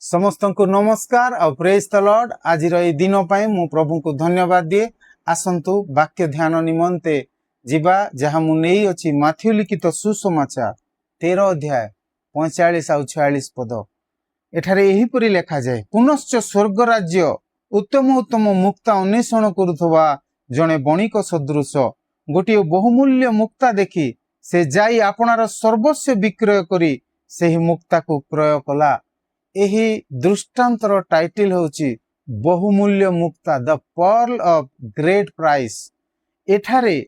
समस्त को नमस्कार और प्रेज द लॉर्ड। आज दिन मु प्रभु को धन्यवाद दिए। आसंतु वाक्य ध्यान निमंते जीवा जहाँ मु नहीं अच्छी माथ्यू लिखित सुसमाचार 13 अध्याय 45 और 46 पद। एठारे एहीपरि लेखा जाए, पुनश्च स्वर्ग राज्य उत्तम उत्तम मुक्ता अन्वेषण करुवा जड़े बणिक सदृश गोटे बहुमूल्य मुक्ता देखी से जाई आपनार सर्वस्व विक्रय करी सेही मुक्ता को क्रय कला। यही दृष्टांतर टाइटल होची बहुमूल्य मुक्ता, the pearl of great price. एठारे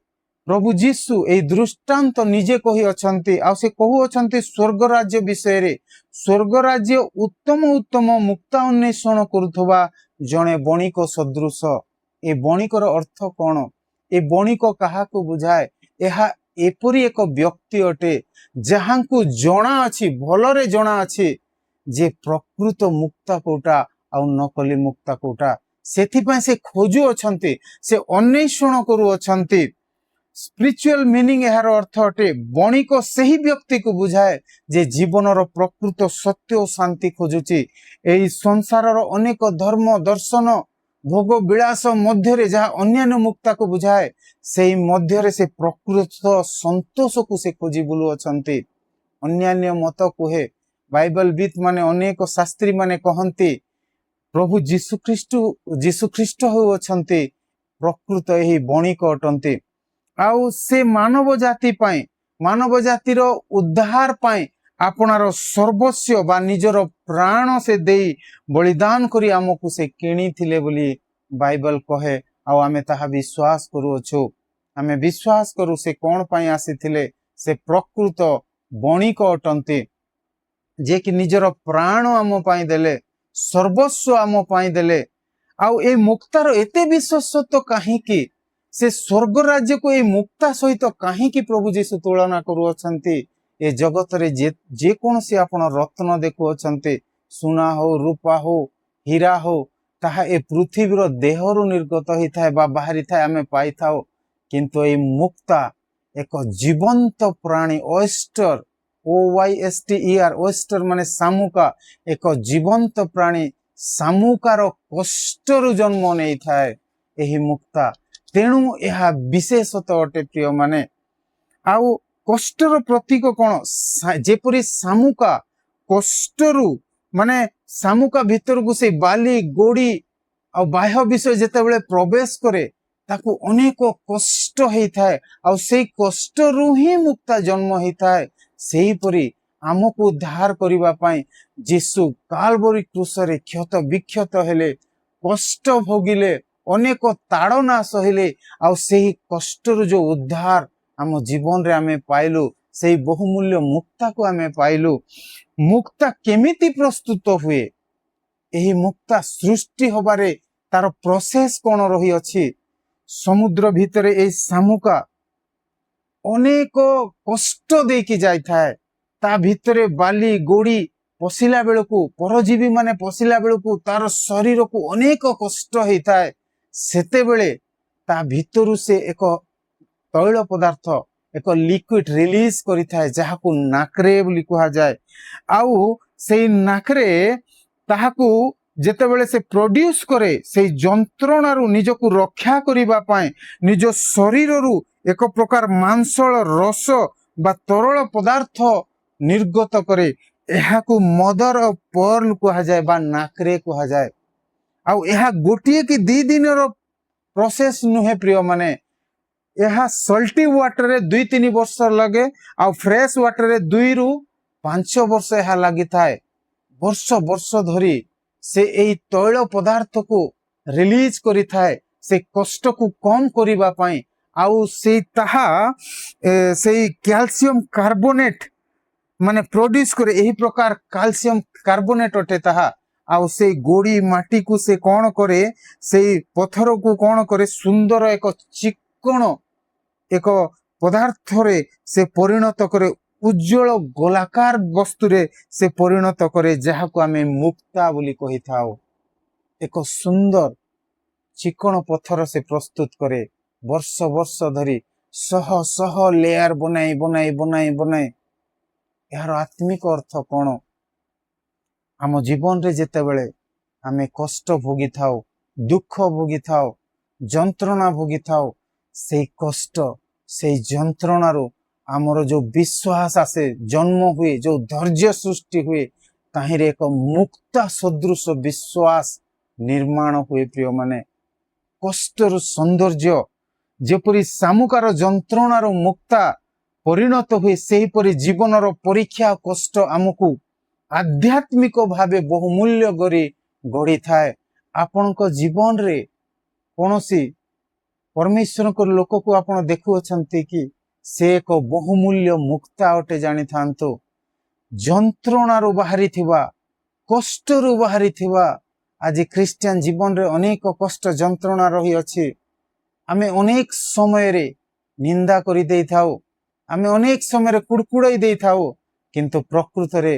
प्रभु जीशु ए दृष्टांत निजे कही अछंती आ से कहू अछंती स्वर्ग राज्य विषय रे। स्वर्ग राज्य उत्तम उत्तम मुक्ता अन्वेषण करुथबा जणे बणिक सदृश। ए बणिकर अर्थ कौन? ए बणिक काहाकू बुझाए? एहा एपरी एक व्यक्ति अटे जहांकू जणा अछि, भलरे जणा अछि जे प्रकृत मुक्ता कोटा आ नकली मुक्ता कोटा। सेथिपाई से खोजु अछंती, से अन्वेषण करू अछंती। स्पिरिचुअल मीनिंग यार अर्थ अटे बणिक सही व्यक्ति को बुझाए जे जीवनर प्रकृत सत्य और शांति खोजुची। एई संसारर अनेक धर्म दर्शन भोग विलास मध्य जहाँ अन्यान्य मुक्ता को बुझाए, से मध्य से प्रकृत संतोष को से खोजी बुलु अछंती। अन्यान्य मत कुहे, बाइबल बीत माने अनेक शास्त्री माने कहंती प्रभु जीशु ख्रीष्ट हो अछंती प्रकृत एही बणिक अटंती। आउ से मानव जाति पाई, मानव जातिर उद्धार पाई आपनार सर्वस्व बा निजर प्राण से देई बलिदान करी आमको से किणी थिले बोली बाइबल कहे। आउ आमे ताहा विश्वास करू अछु। आमे विश्वास करू से कोन पाई आसी थिले, से प्रकृत बणिक अटंती जे कि निजर प्राण आम पाई देले, सर्वस्व आम पाई देले। आउ ए मुक्तार एते विशेषत्व काहीकि? से स्वर्ग राज्य को ए मुक्ता सहित काहीकि प्रभु जीशु तुलना करू अछंती? ए जगत रे जे कोन से आपण रत्न देखु अछंती, सुना हो, रूपा हो, हीरा हो, ताहा ए पृथ्वीर देहरु निर्गत ही थाए बा बाहरी थाए आमे पाई थाओ। किंतु ए मुक्ता एक जीवंत प्राणी ओएस्टर, OYSTER, ओएस्टर माने सामुका, एक जीवंत प्राणी सामुकार कष्टर जन्म नहीं थाए एही मुक्ता। तेणु यह विशेषतः अटे प्रिय माने। आउ कष्टर प्रतीक कौन? जेपरी सामुका कष्टरु माने सामुका भीतर को से बाली गोड़ी आ बाह्य विषय जेतेबेले प्रवेश करे ताकू अनेक कष्ट ही थाए। आ से कष्टरु ही मुक्ता जन्म ही थाए। सेही परी आमको उद्धार करिबा पाई जीशु कालवरी क्रूसरे क्षत विक्षत हेले, कष्ट भोगिले, अनेक ताड़ना सहिले। आ सेही कष्टर जो उद्धार आम जीवन रे आमे पाइलु, सेही बहुमूल्य मुक्ता को आमे पाइलु। मुक्ता केमिति प्रस्तुत हुए? एही मुक्ता सृष्टि होबारे तार प्रोसेस कौन रही अछि? समुद्र भितरे ए सामुका अनेक कष्ट देकी जाई थाए। ता भितरे बाली गोड़ी पशिला बेलकू, परजीवी माने पशिला बेलकू तार शरीर को अनेक कष्ट ही थाए। सेते बेले ता भितरु से एक तैल पदार्थ, एक लिक्विड रिलीज करी थाए जहाकू नाकरे बोली कहा जाए। आउ से नाकरे ताहाकू जेतेबेले से प्रोड्यूस करे, से जंत्रणारू निजकू रक्षा करिबा पाए निज शरीररू एक प्रकार मांसल रस बा तरल पदार्थ निर्गत करे। एहाकू मदर ऑफ पर्ल कहा जाए बा नाकरे कहा जाए। आउ एहा गोटिए कि 2 दिनर प्रोसेस नुहे प्रिय माने। यह सल्टी वाटर रे 2-3 वर्ष लगे, आ फ्रेश वाटर रे 2 रु 5 वर्ष यह लगी थाए। वर्ष वर्ष धरी से एई तैल पदार्थ को रिलीज करी थाए, से कष्ट को कम करिबा पाई। आउ से ताहा से कैल्शियम कार्बोनेट माने प्रोड्यूस करे। एही प्रकार कैल्शियम कार्बोनेट अटे ताहा। आउ से गोड़ी माटी को से कौन करे, से पत्थर को कौन करे, सुंदर एक चिक्कण एक पदार्थ रे से परिणत करे, उज्जवल गोलाकार वस्तु रे से परिणत करे, जहाको आमे मुक्ता बोली कहि थाओ। एक सुंदर चिक्कण पत्थर से प्रस्तुत करे, वर्ष वर्ष धरी सह सह लेयर बनाई बनाई बनाई बनाई। यार आत्मिक अर्थ कौन? आम जीवन रे जेतेबेले आमे कष्ट भोगी थाओ, दुख भोगी थाओ, जंत्रणा भोगी थाओ, से कष्ट से जंत्रणा रो आमर जो विश्वास आसे जन्म हुए, जो धैर्य सृष्टि हुए, ताहिरे एक मुक्ता सदृश विश्वास निर्माण हुए। प्रिय माने कष्टर सौंदर्य जेपरी सामुकार जंत्रणार मुक्ता परिणत हुए, सेहीपरि जीवनर परीक्षा कष्ट आमको आध्यात्मिक भावे बहुमूल्य करी गढ़ी थाए। आपणक जीवन रे कौनसी परमेश्वर को लोक को आपण देखुअछंती कि से एक बहुमूल्य मुक्ता अटे जानी थांतो। जंत्रणारू बाहरी थिबा, कष्टरू बाहरी थिबा। आज ख्रिस्टियन जीवन रे अनेक कष्ट जंत्रणा रही अछि। आमे अनेक समय रे निंदा करी देई थाओ, आमे अनेक समय रे कुड़कुड़ाई देई थाओ, किंतु प्रकृत रे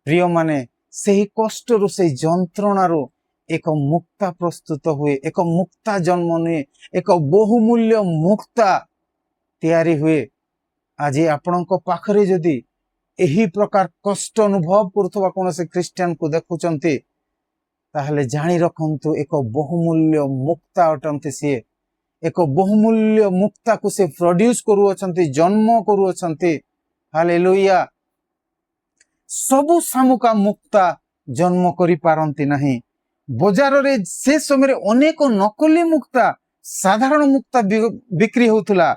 प्रिय माने सेही कष्टरू सेही जंत्रणारू एक मुक्ता प्रस्तुत हुए, एक मुक्ता जन्म निए, एक बहुमूल्य मुक्ता तैयारी हुए। आज आपणक पाखरे जदि एही प्रकार कष्ट अनुभव करथवा कोनसे ख्रिस्टियन को देखुचंती, ताहले जानी रखंतु एक बहुमूल्य मुक्ता अटंती। सी एक बहुमूल्य मुक्ता को से प्रोड्यूस करूअछंती, जन्म करूअछंती। हालेलुया। सबु सामुका मुक्ता जन्म करि पारंती नहीं। बजार रे से समय अनेक नकली मुक्ता, साधारण मुक्ता बिक्री होतला,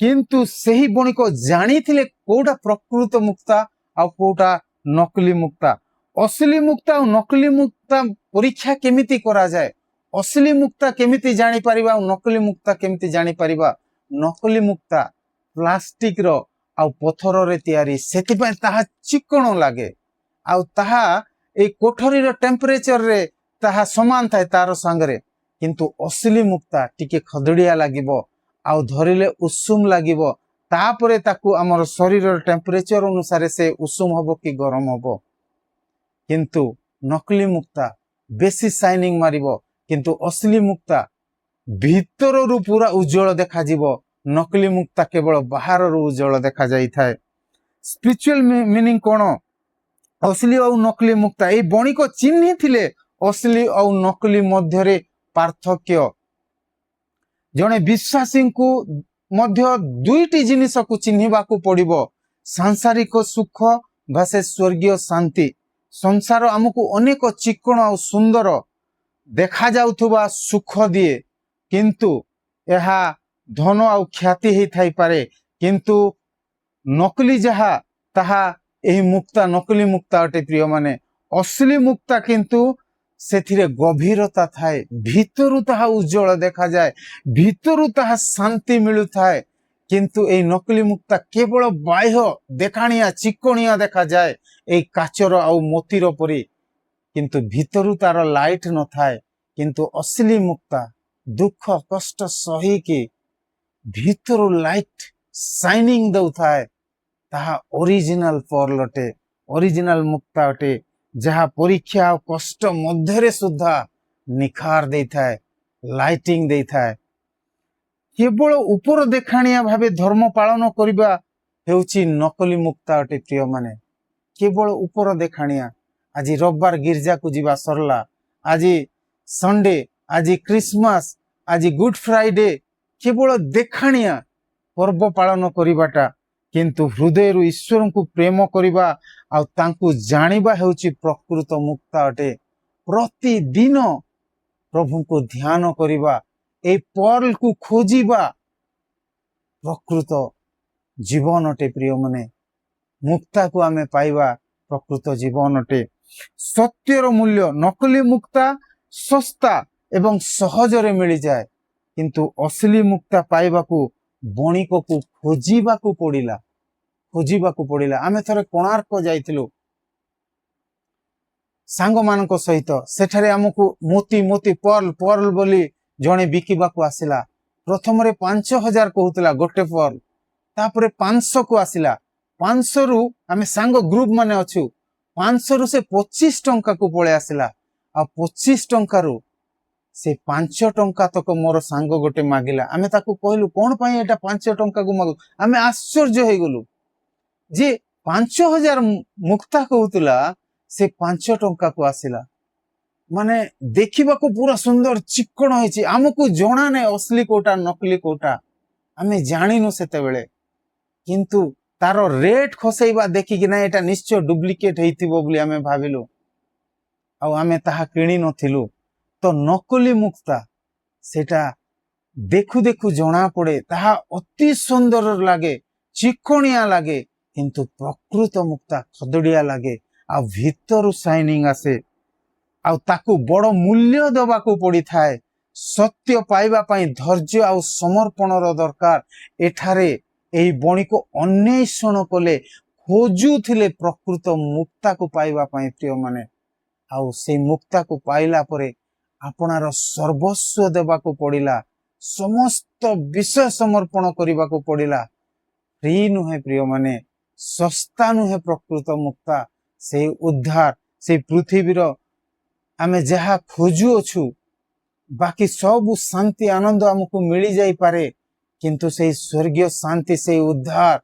किंतु सही बणिक जानी थिले कोडा प्रकृत मुक्ता आ कोडा नकली मुक्ता। असली मुक्ता और नकली मुक्ता परीक्षा केमिति करा जाए, असली मुक्ता केमिति जानी परिबा और नकली मुक्ता केमिति जानी परिबा। नकली मुक्ता प्लास्टिक रो आ पत्थर रे तयारी, सेति पय ताहा चिकण लागे, आ ताहा ए कोठरी रो टेम्परेचर रे ताहा समान थाए तार संगरे, किंतु असली मुक्ता टिके खदड़िया लागिबो, आ धरिले उषुम लागिबो। तापरे ताकू हमर शरीर टेम्परेचर अनुसार से उषुम हबो कि गरम हबो। किंतु नकली मुक्ता बेसी शाइनिंग मारिबो, किंतु असली मुक्ता भीतर रु पूरा उज्जवल देखा जीवो। नकली मुक्ता केवल बाहर रु उज्जवल देखा जाई थाए। स्पिरिचुअल मीनिंग कोन? असली और नकली मुक्ता ए बणिक चिन्हि थिले असली और नकली मध्यरे पार्थक्य। जने विश्वासी को मध्य दुईटी जिनिस को चिन्हिबा को पड़िबो, सांसारिक सुख भासे स्वर्गीय शांति। संसार आमको अनेक चिकण और सुंदर देखा जाउथुबा सुख दिए, किंतु यहा धन और ख्याति ही थाई पारे, किंतु नकली जहा ताहा एही मुक्ता नकली मुक्ता अटे। प्रिय माने असली मुक्ता किंतु सेथिरे गभीरता थाए, भीतरु ताहा उज्जवल देखा जाए, भीतरु ताहा शांति मिलु थाए। किंतु ए नकली मुक्ता केवल बाह्य देखाणिया चिकणिया देखा जाए, ए काचर आउ मोतीर परी, किंतु भीतरु तार लाइट न थाए। किंतु असली मुक्ता दुख कष्ट सही के भीतरु लाइट शाइनिंग दउ थाए, ताहा ओरिजिनल पर्ल अटे, ओरिजिनल मुक्ता अटे, जहा परीक्षा और कष्ट मध्यरे सुद्धा निखार दे थाए, लाइटिंग दे थाए। केवल ऊपर देखाणिया भावे धर्म पालन करिबा हेउची नकली मुक्ता अटे। प्रिय माने केवल ऊपर देखाणिया, आज रविवार गिरजा को जीवा सरला, आज संडे, आज क्रिसमस, आज गुड फ्राइडे, केवल देखाणिया पर्व पालन करिबाटा, किंतु हृदय रु ईश्वर को प्रेम करिबा आ तांकु जानिबा हेउची प्रकृत मुक्ता अटे। प्रतिदिन प्रभु को ध्यान करिबा, ए पर्ल को खोजिबा प्रकृत जीवन अटे। प्रिय माने मुक्ता को आमे पाइबा प्रकृत जीवन अटे। सत्यर मूल्य नकली मुक्ता सस्ता एवं सहज रे मिली जाए, किंतु असली मुक्ता पाइबा को बणिक को खोजिबा को पड़िला, खोजिबा को पड़िला। आमे थरे कोणार्क जाइथिलु सांग मानक सहित, सेठारे हमकु मोती मोती पर्ल पर्ल बोली जणे बिकिबा को आसिला। प्रथम रे 5000 कहूतला गोटे पर्ल, तापरे 500 को आसिला। 500 रु आमे सांग ग्रुप माने अछु, 500 रु से 25 टंका को पळे आसिला। आ 25 टंका रु से 5 टंका तक मोर सांग गोटे मागिला। आमे ताकू कहलु कोन पई एटा 5 टंका को मागु। आमे आश्चर्य हे गलु जे 5000 मुक्ता कहूतला, से 5 टंका को आसिला माने देखिबाको पूरा सुंदर चिक्कण होइछि हमकु जणा नै असली कोटा नकली कोटा आमे जानिनु सेते बेले किंतु तारो रेट खसैबा देखि कि ना एटा निश्चय डुप्लिकेट हेइथिबो बोली आमे भाबिलु आ आमे ताहा किनि नथिलु तो नकली मुक्ता सेटा देखु देखु जणा पड़े ताहा अति सुंदर लागे चिक्कणिया लागे किंतु प्रकृत मुक्ता खदड़िया लागे आ भीतर शाइनिंग आसे आ ताकू बड़ मूल्य दबाकू पड़ी थाए सत्य पाइबा पाई धैर्य आ समर्पणर दरकार एठारे एही बणी को अन्वेषण कले खोजुथिले प्रकृत मुक्ता को पाइबा पाई प्रिय माने आउ से मुक्ता को पाइला परे आपनार सर्वस्व देबाकू पड़िला समस्त विषय समर्पण करबाकू पड़िला फ्री नुहे प्रिय माने सस्ता नुहे प्रकृत मुक्ता से उद्धार से पृथ्वीर आमे जहा खोजु अछु बाकी सब शांति आनंद हमको मिली जाई पारे किंतु से स्वर्गीय शांति से उद्धार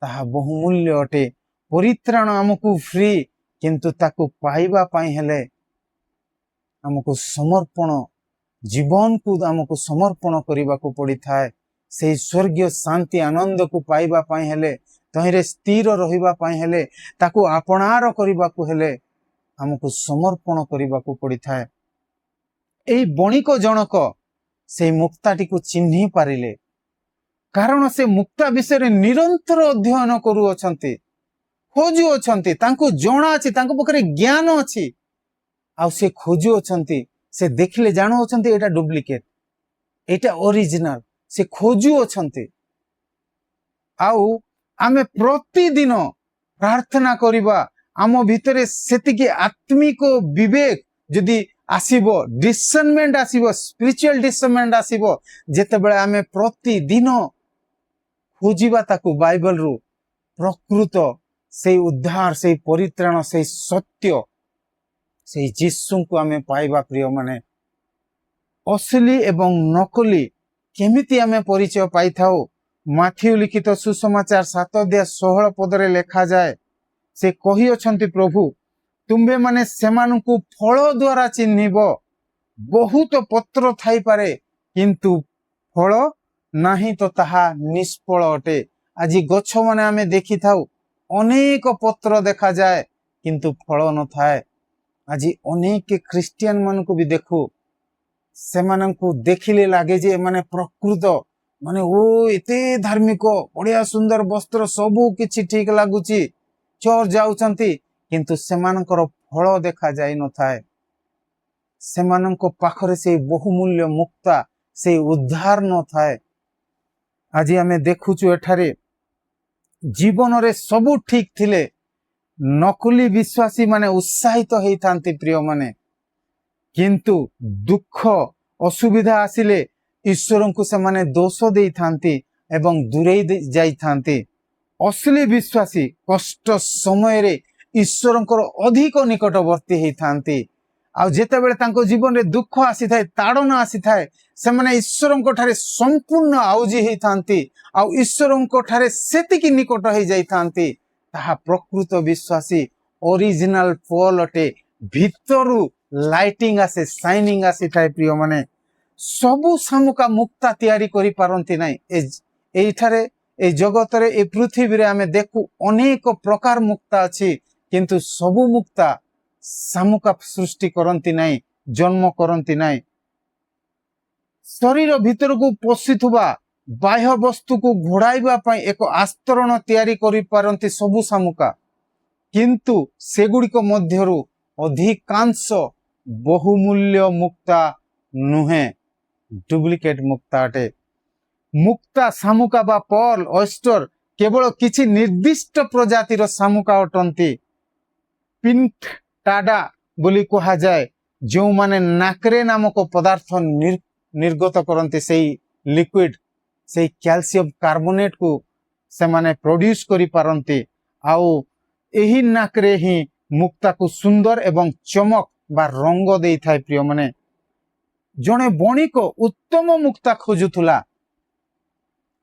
ताहा बहुमूल्य अटे परित्राण हमको फ्री किंतु ताकू पाइबा पाई हेले हमको समर्पण जीवन को हमको समर्पण करबा को पड़ी थाए से स्वर्गीय शांति आनंद को पाइबा पाई हेले तहिरे स्थिर रहिबा पाई हेले ताकू आपणार करबा को हेले हमको समर्पण करबा को पड़ी थाए एई बणिक जनक से मुक्ताटी को चिन्हि पारिले कारण से मुक्ता विषय निरंतर अध्ययन करू अछंती खोजु अछंती तांको जणा अछि तांको पखरे ज्ञान अछि आ से खोजु अछंती से देखिले जानो अछंती एटा डुप्लिकेट एटा ओरिजिनल से खोजु अछंती आउ आमे प्रतिदिन प्रार्थना करिबा आम भितरे सेतिके आत्मिक विवेक जदि आसीबो डिसर्नमेंट आसीबो स्पिरिचुअल डिसर्नमेंट आसीबो जेतेबेले आमे प्रतिदिन खोजिबा ताकू बाइबल रु प्रकृत से उद्धार से परित्राण से सत्य से यीशु को आमे पाइबा प्रिय माने असली एवं नकली केमिति आमे परिचय पाई थाओ माथ्यू लिखित सुसमाचार 7 अध्याय 16 पदरे लेखा जाए से कही अछंती प्रभु तुम्बे माने सेमानकु फल द्वारा चिन्हिबो बहुत पत्र थाई पारे किंतु फल नाही तो ताहा निष्फल अटे आज गछ माने आमे देखि थाउ अनेक पत्र देखा जाए किंतु फल न थाए आज अनेक क्रिश्चियन मानकु भी देखु सेमानकु देखिले लागे जे माने प्रकृत माने ओ एते धार्मिक बढ़िया सुंदर वस्त्र सबु किछि ठीक लागुची चोर जाउचंती किंतु सेमानकर फल देखा जाई न थाए सेमानक पाखरे से बहुमूल्य मुक्ता से उद्धार न थाए आज आमे देखुचु एठारे जीवन रे सबु ठीक थिले नकली विश्वासी माने उत्साहित हेई थांती प्रिय माने किंतु दुख असुविधा आसिले ईश्वर को से माने दोष देई थांती एवं दूरे जाई थांती असली विश्वासी कष्ट समय रे ईश्वर अधिक निकटवर्ती हेई थांती आ जेतेबेले तांको जीवन रे दुख आसी थाए ताड़ना आसी थाए से माने ईश्वर ठारे संपूर्ण आउजी हेई थांती आ ईश्वर ठारे सेतिकी निकट हेई जाई थांती ताहा प्रकृत विश्वासी ओरिजिनल फल अटे भितरु लाइटिंग आसे शाइनिंग आसी थाए प्रिय माने सबु सामुका मुक्ता तैयारी करि पारंती नै एठारे ए जगत रे ए पृथ्वी रे आमे देखु अनेक प्रकार मुक्ता अछि किंतु सबु मुक्ता सामुका सृष्टि करंती नै जन्म करंती नै शरीर भीतर को पसिथुबा बाह्य वस्तु को घोड़ाइबा पई एक आस्तरण तैयारी करि पारंती सबु सामुका किंतु सेगुडिक मध्यरु अधिकांश बहुमूल्य मुक्ता नुहे डुप्लिकेट मुक्ता अटे मुक्ता सामुका बा पर्ल ऑयस्टर केवल किछि निर्दिष्ट प्रजातिर सामुका अटंती पिंक टाडा बोली कहा जाए जो माने नाकरे नामक पदार्थ निर्गत करंती सेई लिक्विड सेई कैल्शियम कार्बोनेट को से माने प्रोड्यूस करि पारंती आउ एही नाकरे ही मुक्ता को सुंदर एवं चमक बा रंग देई थाए प्रिय माने जने बणिक उत्तम मुक्ता खोजुथुला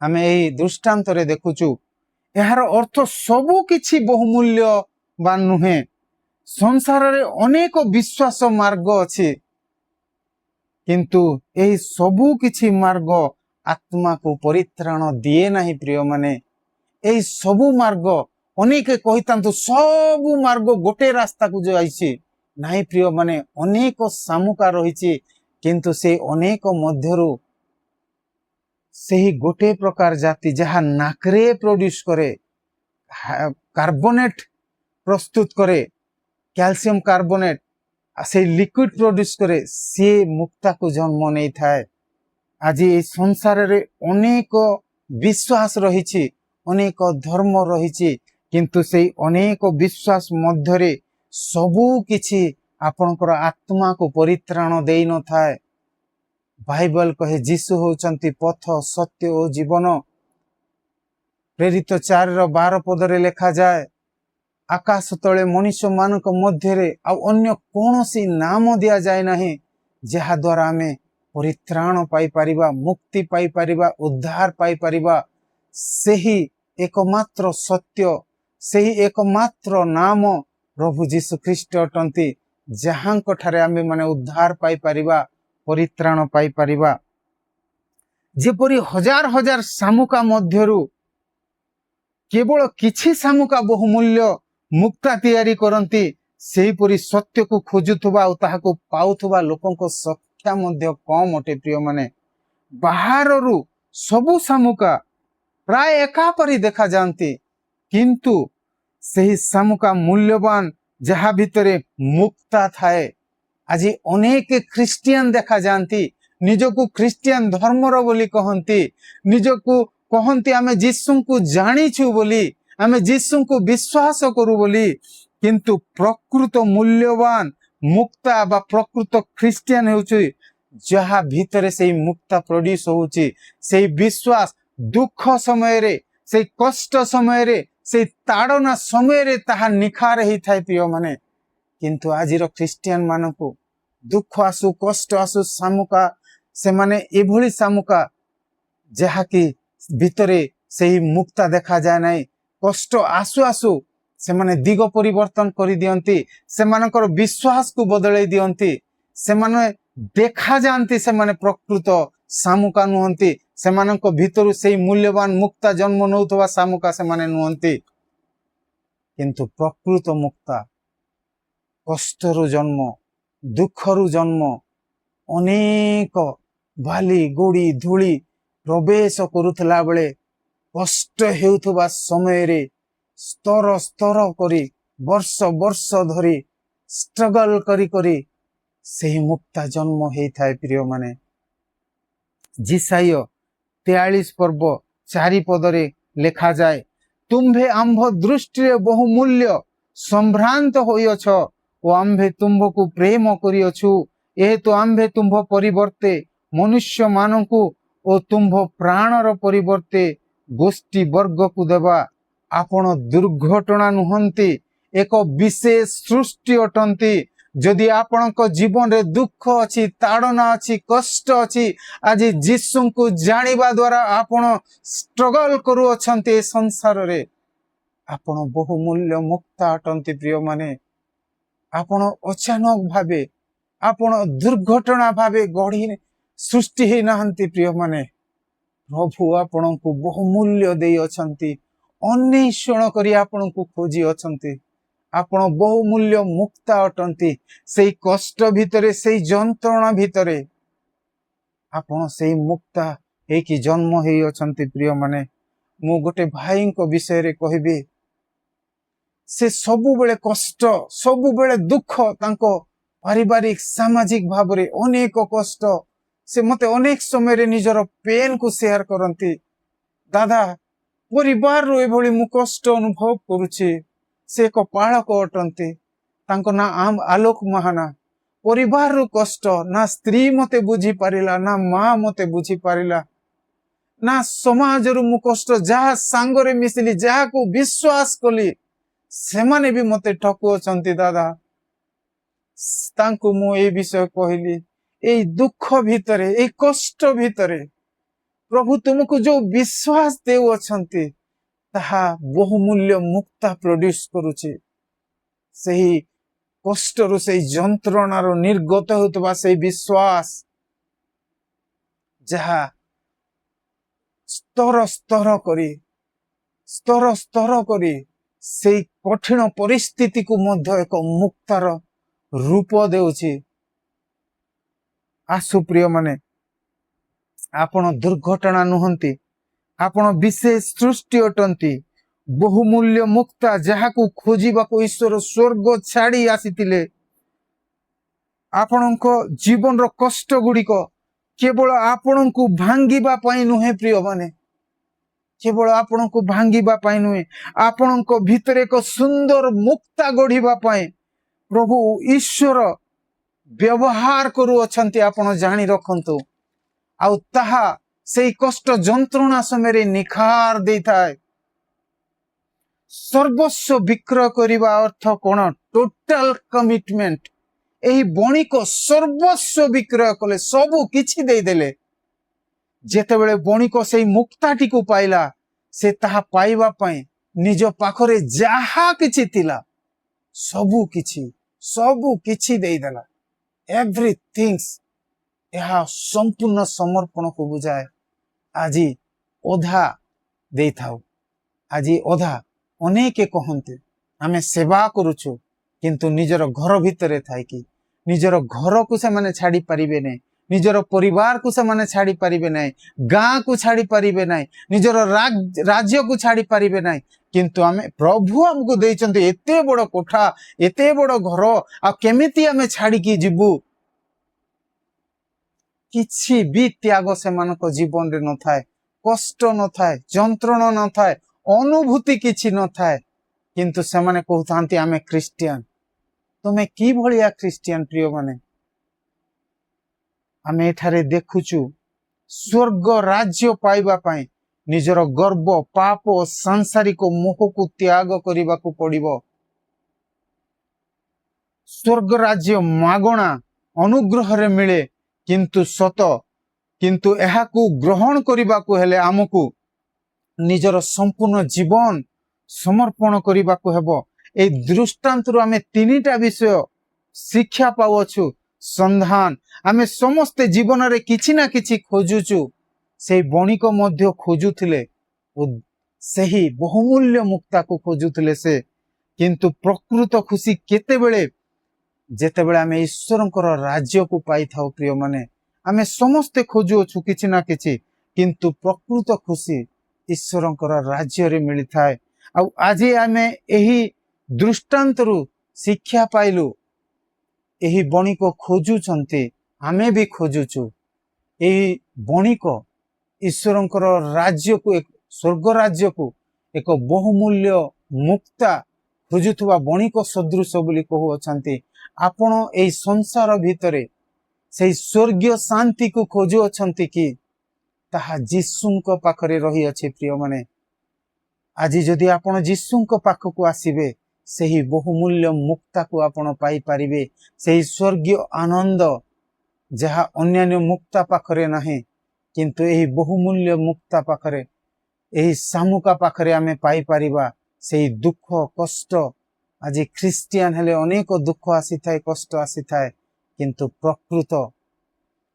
आमे एही दृष्टांत रे देखुचु एहार अर्थ सबु किछि बहुमूल्य बा नुहे ସଂସାରରେ ଅନେକ ବିଶ୍ୱାସ ମାର୍ଗ ଅଛି, କିନ୍ତୁ ଏହି ସବୁ କିଛି ମାର୍ଗ ଆତ୍ମାକୁ ପରିତ୍ରାଣ ଦିଏ ନାହିଁ ପ୍ରିୟମାନେ। ଏହି ସବୁ ମାର୍ଗ ଅନେକ କହିଥାନ୍ତୁ ସବୁ ମାର୍ଗ ଗୋଟେ ରାସ୍ତାକୁ ଯାଇଛି, ନାହିଁ ପ୍ରିୟମାନେ, ଅନେକ ସାମୁକା ରହିଛି, କିନ୍ତୁ ସେ ଅନେକ ମଧ୍ୟରୁ ସେହି ଗୋଟେ ପ୍ରକାର ଜାତି ଯାହା ନାକରେ ପ୍ରଡ୍ୟୁସ କରେ, କାର୍ବୋନେଟ ପ୍ରସ୍ତୁତ କରେ, କ୍ୟାଲସିୟମ କାର୍ବୋନେଟ, সেই লিকুইড প্রডিউস করে সে মুক্তাକୁ জন্ম ନେଇଥାଏ। ଆଜି এই ସଂସାରରେ ଅନେକ ବିଶ୍ୱାସ ରହିଛି, ଅନେକ ଧର୍ମ ରହିଛି, କିନ୍ତୁ ସେଇ ଅନେକ ବିଶ୍ୱାସ ମଧ୍ୟରେ ସବୁ କିଛି ଆପଣଙ୍କର ଆତ୍ମାକୁ ପରିତ୍ରାଣ ଦେଇନଥାଏ। ବାଇବଲ କହେ ଯୀଶୁ ହେଉଛନ୍ତି ପଥ, ସତ୍ୟ ଓ ଜୀବନ। ପ୍ରେରିତ 4:12 ଲେଖାଯାଏ, ଆକାଶ ତଳେ ମଣିଷ ମାନଙ୍କ ମଧ୍ୟରେ ଆଉ ଅନ୍ୟ କୌଣସି ନାମ ଦିଆଯାଏ ନାହିଁ ଯାହା ଦ୍ୱାରା ଆମେ ପରିତ୍ରାଣ ପାଇପାରିବା, ମୁକ୍ତି ପାଇପାରିବା, ଉଦ୍ଧାର ପାଇପାରିବା। ସେହି ଏକମାତ୍ର ସତ୍ୟ, ସେହି ଏକମାତ୍ର ନାମ ପ୍ରଭୁ ଯୀଶୁ ଖ୍ରୀଷ୍ଟ ଅଟନ୍ତି, ଯାହାଙ୍କ ଠାରେ ଆମେ ମାନେ ଉଦ୍ଧାର ପାଇପାରିବା, ପରିତ୍ରାଣ ପାଇପାରିବା। ଯେପରି ହଜାର ହଜାର ସାମୁକା ମଧ୍ୟରୁ କେବଳ କିଛି ସାମୁକା ବହୁମୂଲ୍ୟ ମୁକ୍ତା ତିଆରି କରନ୍ତି, ସେହିପରି ସତ୍ୟକୁ ଖୋଜୁଥିବା ଆଉ ତାହାକୁ ପାଉଥିବା ଲୋକଙ୍କ ସଂଖ୍ୟା ମଧ୍ୟ କମ୍ ଅଟେ ପ୍ରିୟମାନେ। ବାହାରରୁ ସବୁ ସାମୁକା ପ୍ରାୟ ଏକାପରି ଦେଖାଯାଆନ୍ତି, କିନ୍ତୁ ସେହି ସାମୁକା ମୂଲ୍ୟବାନ ଯାହା ଭିତରେ ମୁକ୍ତା ଥାଏ। ଆଜି ଅନେକ ଖ୍ରୀଷ୍ଟିଆନ ଦେଖାଯାଆନ୍ତି, ନିଜକୁ ଖ୍ରୀଷ୍ଟିଆନ ଧର୍ମର ବୋଲି କହନ୍ତି, ନିଜକୁ କହନ୍ତି ଆମେ ଯୀଶୁଙ୍କୁ ଜାଣିଛୁ ବୋଲି, ଆମେ ଯୀଶୁଙ୍କୁ ବିଶ୍ୱାସ କରୁ ବୋଲି, କିନ୍ତୁ ପ୍ରକୃତ ମୂଲ୍ୟବାନ ମୁକ୍ତା ବା ପ୍ରକୃତ ଖ୍ରୀଷ୍ଟିଆନ ହେଉଛି ଯାହା ଭିତରେ ସେଇ ମୁକ୍ତା ପ୍ରଡ୍ୟୁସ ହେଉଛି, ସେଇ ବିଶ୍ୱାସ ଦୁଃଖ ସମୟରେ, ସେଇ କଷ୍ଟ ସମୟରେ, ସେଇ ତାଡ଼ନା ସମୟରେ ତାହା ନିଖାର ହେଇଥାଏ ପ୍ରିୟମାନେ। କିନ୍ତୁ ଆଜିର ଖ୍ରୀଷ୍ଟିଆନ ମାନଙ୍କୁ ଦୁଃଖ ଆସୁ, କଷ୍ଟ ଆସୁ, ସାମୁକା, ସେମାନେ ଏଭଳି ସାମୁକା ଯାହାକି ଭିତରେ ସେହି ମୁକ୍ତା ଦେଖାଯାଏ ନାହିଁ। କଷ୍ଟ ଆସୁ ଆସୁ ସେମାନେ ଦିଗ ପରିବର୍ତ୍ତନ କରିଦିଅନ୍ତି, ସେମାନଙ୍କର ବିଶ୍ୱାସକୁ ବଦଳେଇ ଦିଅନ୍ତି, ସେମାନେ ଦେଖାଯାଆନ୍ତି ସେମାନେ ପ୍ରକୃତ ସାମୁକା ନୁହନ୍ତି, ସେମାନଙ୍କ ଭିତରୁ ସେଇ ମୂଲ୍ୟବାନ ମୁକ୍ତା ଜନ୍ମ ନେଉଥିବା ସାମୁକା ସେମାନେ ନୁହନ୍ତି। କିନ୍ତୁ ପ୍ରକୃତ ମୁକ୍ତା କଷ୍ଟରୁ ଜନ୍ମ, ଦୁଃଖରୁ ଜନ୍ମ, ଅନେକ ବାଲି ଗୋଡ଼ି ଧୂଳି ପ୍ରବେଶ କରୁଥିଲା ବେଳେ, କଷ୍ଟ ହେଉଥିବା ସମୟରେ ସ୍ତର ସ୍ତର କରି ବର୍ଷ ବର୍ଷ ଧରି ଷ୍ଟ୍ରଗଲ କରି କରି ସେହି ମୁକ୍ତା ଜନ୍ମ ହେଇଥାଏ ପ୍ରିୟମାନେ। ଜିସାୟ 43:4 ଲେଖାଯାଏ, ତୁମ୍ଭେ ଆମ୍ଭ ଦୃଷ୍ଟିରେ ବହୁମୂଲ୍ୟ ସମ୍ଭ୍ରାନ୍ତ ହୋଇଅଛ ଓ ଆମ୍ଭେ ତୁମ୍ଭକୁ ପ୍ରେମ କରିଅଛୁ, ଏହେତୁ ଆମ୍ଭେ ତୁମ୍ଭ ପରିବର୍ତ୍ତେ ମନୁଷ୍ୟମାନଙ୍କୁ ଓ ତୁମ୍ଭ ପ୍ରାଣର ପରିବର୍ତ୍ତେ ଗୋଷ୍ଠୀ ବର୍ଗକୁ ଦେବା। ଆପଣ ଦୁର୍ଘଟଣା ନୁହନ୍ତି, ଏକ ବିଶେଷ ସୃଷ୍ଟି ଅଟନ୍ତି। ଯଦି ଆପଣଙ୍କ ଜୀବନରେ ଦୁଃଖ ଅଛି, ତାଡ଼ନା ଅଛି, କଷ୍ଟ ଅଛି, ଆଜି ଯୀଶୁଙ୍କୁ ଜାଣିବା ଦ୍ୱାରା ଆପଣ ଷ୍ଟ୍ରଗଲ କରୁଅଛନ୍ତି ଏ ସଂସାରରେ, ଆପଣ ବହୁମୂଲ୍ୟ ମୁକ୍ତା ଅଟନ୍ତି ପ୍ରିୟମାନେ। ଆପଣ ଅଚାନକ ଭାବେ, ଆପଣ ଦୁର୍ଘଟଣା ଭାବେ ଗଢ଼ି ସୃଷ୍ଟି ହେଇନାହାନ୍ତି ପ୍ରିୟମାନେ। ପ୍ରଭୁ ଆପଣଙ୍କୁ ବହୁମୂଲ୍ୟ ଦେଇଅଛନ୍ତି, ଅନ୍ୱେଷଣ କରି ଆପଣଙ୍କୁ ଖୋଜି ଅଛନ୍ତି। ଆପଣ ବହୁମୂଲ୍ୟ ମୁକ୍ତା ଅଟନ୍ତି। ସେଇ କଷ୍ଟ ଭିତରେ, ସେଇ ଯନ୍ତ୍ରଣା ଭିତରେ ଆପଣ ସେଇ ମୁକ୍ତା ହେଇକି ଜନ୍ମ ହେଇଅଛନ୍ତି ପ୍ରିୟମାନେ। ମୁଁ ଗୋଟେ ଭାଇଙ୍କ ବିଷୟରେ କହିବି, ସେ ସବୁବେଳେ କଷ୍ଟ, ସବୁବେଳେ ଦୁଃଖ, ତାଙ୍କ ପାରିବାରିକ ସାମାଜିକ ଭାବରେ ଅନେକ କଷ୍ଟ। ସେ ମତେ ଅନେକ ସମୟରେ ନିଜର ପେନ୍ କୁ ସେୟାର କରନ୍ତି, ଦାଦା ପରିବାରରୁ ଏଭଳି ମୁଁ କଷ୍ଟ ଅନୁଭବ କରୁଛି। ସେ ଏକ ପାଳକ ଅଟନ୍ତି, ତାଙ୍କ ନାଁ ଆଲୋକ ମହାନା। ପରିବାରରୁ କଷ୍ଟ, ନା ସ୍ତ୍ରୀ ମତେ ବୁଝିପାରିଲା, ନା ମା ମତେ ବୁଝିପାରିଲା, ନା ସମାଜରୁ ମୁଁ କଷ୍ଟ, ଯାହା ସାଙ୍ଗରେ ମିଶିଲି, ଯାହାକୁ ବିଶ୍ୱାସ କଲି, ସେମାନେ ବି ମତେ ଠକୁଅଛନ୍ତି ଦାଦା। ତାଙ୍କୁ ମୁଁ ଏଇ ବିଷୟ କହିଲି, ଏଇ ଦୁଃଖ ଭିତରେ, ଏଇ କଷ୍ଟ ଭିତରେ ପ୍ରଭୁ ତୁମକୁ ଯୋଉ ବିଶ୍ୱାସ ଦେଉଅଛନ୍ତି ତାହା ବହୁମୂଲ୍ୟ ମୁକ୍ତା ପ୍ରଡ୍ୟୁସ କରୁଛି। ସେହି କଷ୍ଟରୁ ସେଇ ଯନ୍ତ୍ରଣାରୁ ନିର୍ଗତ ହେଉଥିବା ସେଇ ବିଶ୍ୱାସ ଯାହା ସ୍ତର ସ୍ତର କରି ସେଇ କଠିନ ପରିସ୍ଥିତିକୁ ମଧ୍ୟ ଏକ ମୁକ୍ତାର ରୂପ ଦେଉଛି। ଆସୁ ପ୍ରିୟ ମାନେ, ଆପଣ ଦୁର୍ଘଟଣା ନୁହନ୍ତି, ଆପଣ ବିଶେଷ ସୃଷ୍ଟି ଅଟନ୍ତି, ବହୁମୂଲ୍ୟ ମୁକ୍ତା ଯାହାକୁ ଖୋଜିବାକୁ ଈଶ୍ୱର ସ୍ୱର୍ଗ ଛାଡ଼ି ଆସିଥିଲେ। ଆପଣଙ୍କ ଜୀବନର କଷ୍ଟ ଗୁଡ଼ିକ କେବଳ ଆପଣଙ୍କୁ ଭାଙ୍ଗିବା ପାଇଁ ନୁହେଁ ପ୍ରିୟ ମାନେ, କେବଳ ଆପଣଙ୍କୁ ଭାଙ୍ଗିବା ପାଇଁ ନୁହେଁ, ଆପଣଙ୍କ ଭିତରେ ଏକ ସୁନ୍ଦର ମୁକ୍ତା ଗଢ଼ିବା ପାଇଁ ପ୍ରଭୁ ଈଶ୍ୱର ବ୍ୟବହାର କରୁଅଛନ୍ତି। ଆପଣ ଜାଣି ରଖନ୍ତୁ। ଆଉ ତାହା ସେଇ କଷ୍ଟ ଯନ୍ତ୍ରଣା ସମୟରେ ନିଖାର ଦେଇଥାଏ। ସର୍ବସ୍ୱ ବିକ୍ରୟ କରିବା ଅର୍ଥ କ'ଣ? Total commitment. ଏହି ବଣିକ ସର୍ବସ୍ୱ ବିକ୍ରୟ କଲେ, ସବୁ କିଛି ଦେଇଦେଲେ। ଯେତେବେଳେ ବଣିକ ସେଇ ମୁକ୍ତାଟିକୁ ପାଇଲା, ସେ ତାହା ପାଇବା ପାଇଁ ନିଜ ପାଖରେ ଯାହା କିଛି ଥିଲା ସବୁ କିଛି ଦେଇଦେଲା। ଏଭ୍ରିଥିଙ୍ଗସ୍। ଏହା ସମ୍ପୂର୍ଣ୍ଣ ସମର୍ପଣକୁ ବୁଝାଏ। ଆଜି ଅଧା ଦେଇଥାଉ। ଆଜି ଅଧା ଅନେକ କହନ୍ତି ଆମେ ସେବା କରୁଛୁ, କିନ୍ତୁ ନିଜର ଘର ଭିତରେ ଥାଇକି ନିଜର ଘରକୁ ସେମାନେ ଛାଡ଼ି ପାରିବେ ନାହିଁ, ନିଜର ପରିବାରକୁ ସେମାନେ ଛାଡ଼ି ପାରିବେ ନାହିଁ, ଗାଁକୁ ଛାଡ଼ି ପାରିବେ ନାହିଁ, ନିଜର ରାଜ୍ୟକୁ ଛାଡ଼ି ପାରିବେ ନାହିଁ। କିନ୍ତୁ ଆମେ ପ୍ରଭୁ ଆମକୁ ଦେଇଛନ୍ତି ଏତେ ବଡ଼ କୋଠା, ଏତେ ବଡ଼ ଘର, ଆଉ କେମିତି ଆମେ ଛାଡ଼ିକି ଯିବୁ? କିଛି ବି ତ୍ୟାଗ ସେମାନଙ୍କ ଜୀବନରେ ନଥାଏ, କଷ୍ଟ ନଥାଏ, ଯନ୍ତ୍ରଣା ନଥାଏ, ଅନୁଭୂତି କିଛି ନଥାଏ, କିନ୍ତୁ ସେମାନେ କହୁଥାନ୍ତି ଆମେ ଖ୍ରୀଷ୍ଟିଆନ। ତୁମେ କି ଭଳିଆ ଖ୍ରୀଷ୍ଟିଆନ ପ୍ରିୟ ମାନେ? ଆମେ ଏଠାରେ ଦେଖୁଛୁ ସ୍ୱର୍ଗ ରାଜ୍ୟ ପାଇବା ପାଇଁ ନିଜର ଗର୍ବ, ପାପ, ସାଂସାରିକ ମୋହକୁ ତ୍ୟାଗ କରିବାକୁ ପଡ଼ିବ। ସ୍ୱର୍ଗ ରାଜ୍ୟ ମାଗଣା ଅନୁଗ୍ରହରେ ମିଳେ, କିନ୍ତୁ ଏହାକୁ ଗ୍ରହଣ କରିବାକୁ ହେଲେ ଆମକୁ ନିଜର ସମ୍ପୂର୍ଣ୍ଣ ଜୀବନ ସମର୍ପଣ କରିବାକୁ ହେବ। এই ଦୃଷ୍ଟାନ୍ତରୁ ଆମେ ତିନିଟା ବିଷୟ ଶିକ୍ଷା ପାଉଛୁ। ସନ୍ଧାନ, ଆମେ ସମସ୍ତେ ଜୀବନରେ କିଛି ନା କିଛି ଖୋଜୁଛୁ। ସେଇ ବଣିକ ମଧ୍ୟ ଖୋଜୁଥିଲେ, ସେହି ବହୁମୂଲ୍ୟ ମୁକ୍ତାକୁ ଖୋଜୁଥିଲେ ସେ। କିନ୍ତୁ ପ୍ରକୃତ ଖୁସି କେତେବେଳେ? ଯେତେବେଳେ ଆମେ ଈଶ୍ୱରଙ୍କର ରାଜ୍ୟକୁ ପାଇଥାଉ ପ୍ରିୟ ମାନେ। ଆମେ ସମସ୍ତେ ଖୋଜୁଅଛୁ କିଛି ନା କିଛି, କିନ୍ତୁ ପ୍ରକୃତ ଖୁସି ଈଶ୍ୱରଙ୍କର ରାଜ୍ୟରେ ମିଳିଥାଏ। ଆଉ ଆଜି ଆମେ ଏହି ଦୃଷ୍ଟାନ୍ତରୁ ଶିକ୍ଷା ପାଇଲୁ। ଏହି ବଣିକ ଖୋଜୁଛନ୍ତି, ଆମେ ବି ଖୋଜୁଛୁ। ଏହି ବଣିକ ଈଶ୍ୱରଙ୍କର ରାଜ୍ୟକୁ, ସ୍ୱର୍ଗ ରାଜ୍ୟକୁ, ଏକ ବହୁମୂଲ୍ୟ ମୁକ୍ତା ଖୋଜୁଥିବା ବଣିକ ସଦୃଶ ବୋଲି କହୁଅଛନ୍ତି। ଆପଣ ଏହି ସଂସାର ଭିତରେ ସେଇ ସ୍ୱର୍ଗୀୟ ଶାନ୍ତିକୁ ଖୋଜୁଅଛନ୍ତି କି? ତାହା ଯୀଶୁଙ୍କ ପାଖରେ ରହିଅଛି ପ୍ରିୟ ମାନେ। ଆଜି ଯଦି ଆପଣ ଯୀଶୁଙ୍କ ପାଖକୁ ଆସିବେ, ସେହି ବହୁମୂଲ୍ୟ ମୁକ୍ତାକୁ ଆପଣ ପାଇପାରିବେ। ସେହି ସ୍ୱର୍ଗୀୟ ଆନନ୍ଦ ଯାହା ଅନ୍ୟାନ୍ୟ ମୁକ୍ତା ପାଖରେ ନାହିଁ, କିନ୍ତୁ ଏହି ବହୁମୂଲ୍ୟ ମୁକ୍ତା ପାଖରେ, ଏହି ଶାମୁକା ପାଖରେ ଆମେ ପାଇପାରିବା। ସେହି ଦୁଃଖ କଷ୍ଟ, ଆଜି ଖ୍ରୀଷ୍ଟିଆନ ହେଲେ ଅନେକ ଦୁଃଖ ଆସିଥାଏ, କଷ୍ଟ ଆସିଥାଏ, କିନ୍ତୁ ପ୍ରକୃତ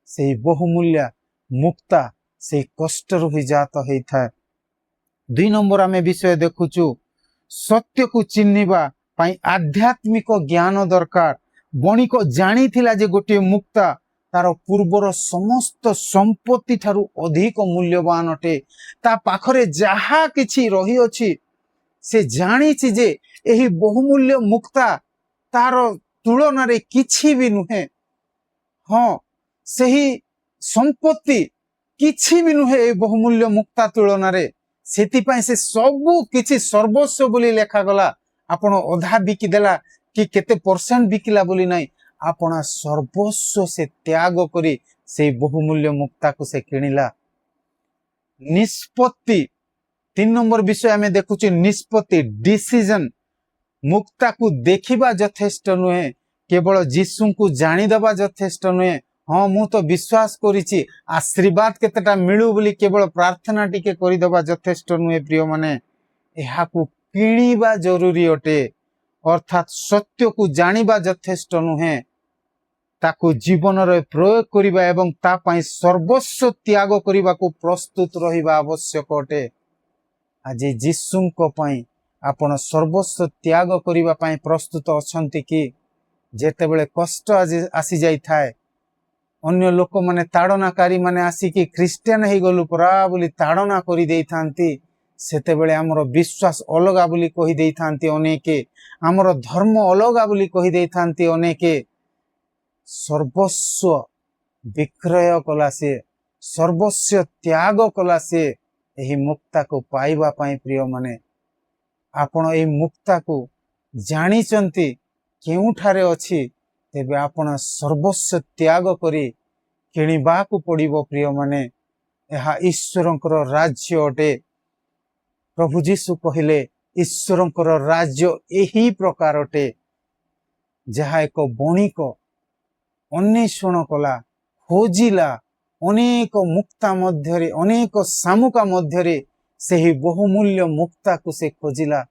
ସେହି ବହୁମୂଲ୍ୟ ମୁକ୍ତା ସେହି କଷ୍ଟରୁ ହିଁ ଜାତ ହେଇଥାଏ। 2 ନମ୍ବର ଆମେ ବିଷୟ ଦେଖୁଛୁ, ସତ୍ୟକୁ ଚିହ୍ନିବା ପାଇଁ ଆଧ୍ୟାତ୍ମିକ ଜ୍ଞାନ ଦରକାର। ବଣିକ ଜାଣିଥିଲା ଯେ ଗୋଟିଏ ମୁକ୍ତା ତାର ପୂର୍ବର ସମସ୍ତ ସମ୍ପତ୍ତି ଠାରୁ ଅଧିକ ମୂଲ୍ୟବାନ ଅଟେ। ତା ପାଖରେ ଯାହା କିଛି ରହିଅଛି, ସେ ଜାଣିଛି ଯେ ଏହି ବହୁମୂଲ୍ୟ ମୁକ୍ତା ତାର ତୁଳନାରେ କିଛି ବି ନୁହେଁ। ହଁ, ସେହି ସମ୍ପତ୍ତି କିଛି ବି ନୁହେଁ ଏହି ବହୁମୂଲ୍ୟ ମୁକ୍ତା ତୁଳନାରେ। ସେଥିପାଇଁ ସେ ସବୁ କିଛି ସର୍ବସ୍ୱ ବୋଲି ଲେଖାଗଲା। ଆପଣ ଅଧା ବିକିଦେଲା କି କେତେ ପରସେଣ୍ଟ ବିକିଲା ବୋଲି ନାହିଁ, ଆପଣ ସର୍ବସ୍ୱ ସେ ତ୍ୟାଗ କରି ସେଇ ବହୁମୂଲ୍ୟ ମୁକ୍ତାକୁ ସେ କିଣିଲା। ନିଷ୍ପତ୍ତି, 3 ନମ୍ବର ବିଷୟ ଆମେ ଦେଖୁଛୁ, ନିଷ୍ପତ୍ତି, ଡିସିଜନ। ମୁକ୍ତାକୁ ଦେଖିବା ଯଥେଷ୍ଟ ନୁହେଁ, କେବଳ ଯୀଶୁଙ୍କୁ ଜାଣିଦେବା ଯଥେଷ୍ଟ ନୁହେଁ। ହଁ, ମୁଁ ତ ବିଶ୍ୱାସ କରିଛି, ଆଶୀର୍ବାଦ କେତେଟା ମିଳୁ ବୋଲି କେବଳ ପ୍ରାର୍ଥନା ଟିକେ କରିଦେବା ଯଥେଷ୍ଟ ନୁହେଁ ପ୍ରିୟ ମାନେ। ଏହାକୁ କିଣିବା ଜରୁରୀ ଅଟେ। अर्थात सत्य को जानिबा यथेष्ट नुहे, ताकू जीवन रे प्रयोग करिबा एवं ता पई सर्वस्व त्याग करिबा को प्रस्तुत रहिबा आवश्यक अटे। आज जीशुଙ୍କ पई आपण सर्वस्व त्याग करिबा पई प्रस्तुत अछंती कि? जेतेबेले कष्ट आज आसी जाई थाए, अन्य लोक माने ताड़नाकारी माने आसिकी ख्रीस्टियन हे गलु परा बोली ताड़ना करि देई थांती, सेतेबेले हमर विश्वास अलगा बोली कहि देई थांती अनेके, हमर धर्म अलगा बोली कहि देई थांती अनेके। सर्वस्व विक्रय कला से, सर्वस्व त्याग कला से एही मुक्ता को पाइबा पाई प्रिय माने आपण एही मुक्ता को जानी चंती केउठारे अछि, तेबे आपण सर्वस्व त्याग करी किणिबा को पड़िबो प्रिय माने। एहा ईश्वरंकर राज्य अटे। प्रभु जीशु कहिले ईश्वरंकर राज्य एही प्रकार अटे, जहा एक बणिक अन्वेषण कला, खोजिला, अनेक मुक्ता मध्यरे, अनेक सामुका मध्यरे सेही बहुमूल्य मुक्ता को से खोजिला।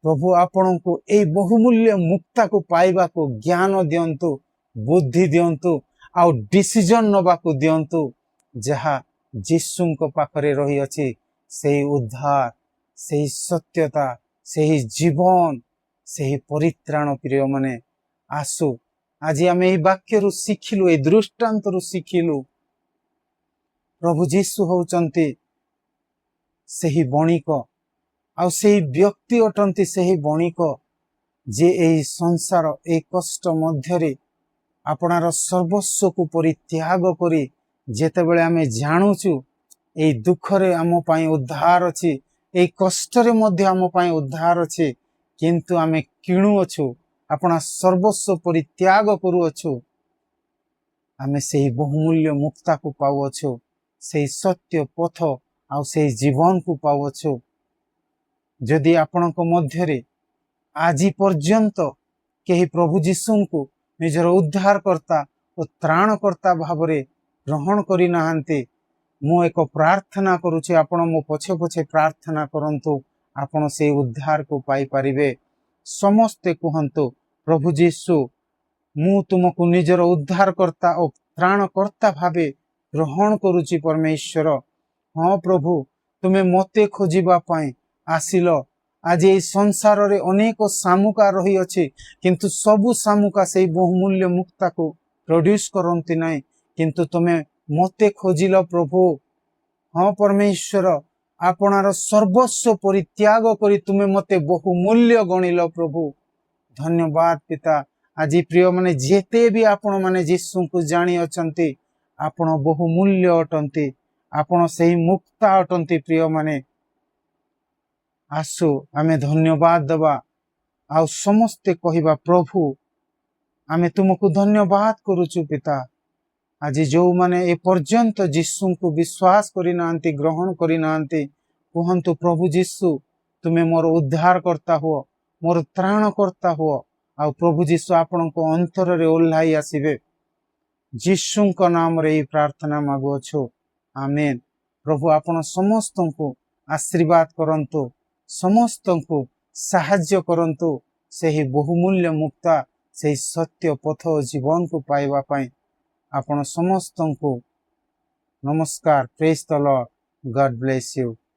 प्रभु आपण को ए बहुमूल्य मुक्ता को पाइबा को ज्ञान दियंतु, बुद्धि दियंतु, आउ डिसीजन नबा को दियंतु, जहा जीशुଙ୍କ पाखरे रही अछि सेही उद्धार, सेही सत्यता, सेही जीवन, सेही परित्राण। प्रिय माने आसु आज आम यही वाक्य रु शिखिलु, ए दृष्टांत रु शिखिलु, प्रभु जीशु होउचंती सेही बणिक, आउ सेही व्यक्ति अटंती सेही बणिक जे एही संसार ए कष्ट मध्यरे आपणार सर्वस्व को परित्याग करी जेतेबेले आमे जानुचु ए दुखरे आम पई उद्धार अछि, ए कष्टरे मध्य आम पई उद्धार अछि, किंतु आमे किणु अछु, अपना सर्वस्व परित्याग करूअछु, आमे सेही बहुमूल्य मुक्ता को पाउअछु, सेही सत्य पथ आउ सेही जीवन को पाउअछु। जदि आपणक मध्यरे आजि पर्यंत केही प्रभु जीशुଙ୍କୁ निजर उद्धारकर्ता और त्राणकर्ता भावरे ग्रहण करि नाहंती, मु एक प्रार्थना करूछि, आपण मो पछे पछे प्रार्थना करंतु, आपण से उद्धार को पाई परिबे। समस्ते कहंतु, प्रभु जीशु मु तुमको निजर उद्धारकर्ता और त्राणकर्ता भावे ग्रहण करूछि परमेश्वर। हाँ प्रभु, तुमे मते खोजिबा पाई आसिल। आज ये संसार रे अनेक सामुका रही अछि, किंतु सबु सामुका से बहुमूल्य मुक्ता को प्रोड्यूस करंती नाही, किंतु तुमे मते खोजिल प्रभु। हाँ परमेश्वर, आपणार सर्वस्व परित्याग करी तुमे मते बहुमूल्य गणिल प्रभु। धन्यवाद पिता। आज प्रिय माने जेते भी आपण माने जीशु को जानी अछंती, आपण बहुमूल्य अटंती, आपण सेही मुक्ता अटंती। प्रिय माने आसु आमे धन्यवाद दबा, आउ समस्ते कहिबा प्रभु आमे तुमको धन्यवाद करूछु पिता। आज जो माने ए पर्यंत जीशु को विश्वास करि नांती, ग्रहण करि नांती, कहंतु प्रभु जीशु तुमे मोर उद्धार करता हो, मोर त्राण करता हो, आउ प्रभु जीशु आपण को अंतर रे ओल्हाई आसीबे। जीशु को नाम रे प्रार्थना मागुअछु, आमेन। प्रभु आपण समस्त को आशीर्वाद करंतु, समस्त को साहाय्य करंतु, सेही बहुमूल्य मुक्ता, सेही सत्य पथ जीवन को पाइबा पाई आपण समस्त को नमस्कार। Praise the Lord, God bless you.